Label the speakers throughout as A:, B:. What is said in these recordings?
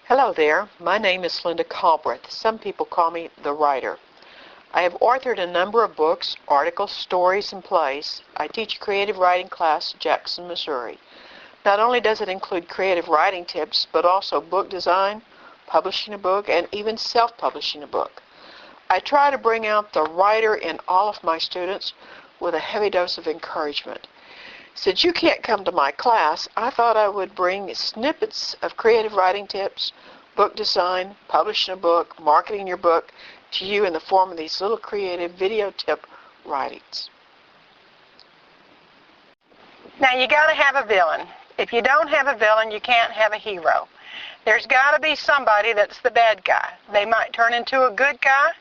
A: Hello there, my name is Linda Calbreth. Some people call me the writer. I have authored a number of books, articles, stories, and plays. I teach a creative writing class in Jackson, Missouri. Not only does it include creative writing tips, but also book design, publishing a book, and even self-publishing a book. I try to bring out the writer in all of my students with a heavy dose of encouragement. Since you can't come to my class, I thought I would bring snippets of creative writing tips, book design, publishing a book, marketing your book to you in the form of these little creative video tip writings.
B: Now you got to have a villain. If you don't have a villain, you can't have a hero. There's got to be somebody that's the bad guy. They might turn into a good guy.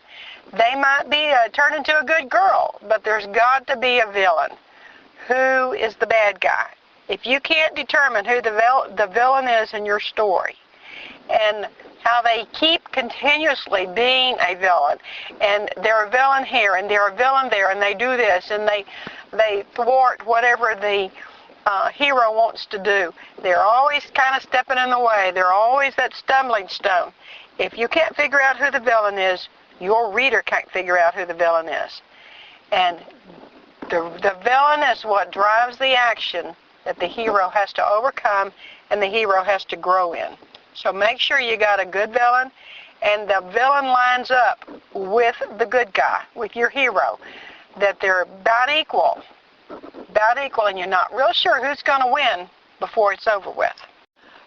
B: They might be turn into a good girl, but there's got to be a villain. Who is the bad guy? If you can't determine who the villain is in your story and how they keep continuously being a villain, and they're a villain here and they're a villain there, and they do this and they thwart whatever the hero wants to do. They're always kind of stepping in the way. They're always that stumbling stone. If you can't figure out who the villain is, your reader can't figure out who the villain is. And the villain is what drives the action that the hero has to overcome and the hero has to grow in. So make sure you got a good villain, and the villain lines up with the good guy, with your hero, that they're about equal, and you're not real sure who's going to win before it's over with.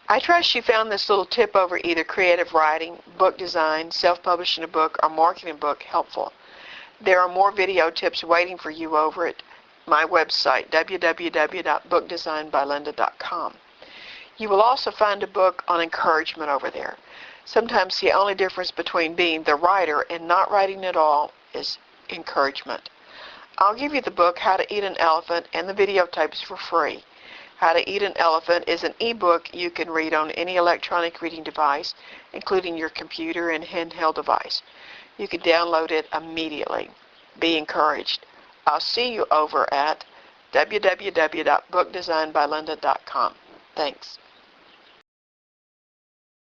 A: I trust you found this little tip over either creative writing, book design, self-publishing a book, or marketing a book helpful. There are more video tips waiting for you over at my website, www.bookdesignbylinda.com. You will also find a book on encouragement over there. Sometimes the only difference between being the writer and not writing at all is encouragement. I'll give you the book, How to Eat an Elephant, and the videotapes for free. How to Eat an Elephant is an ebook you can read on any electronic reading device, including your computer and handheld device. You can download it immediately. Be encouraged. I'll see you over at www.bookdesignbylinda.com. Thanks.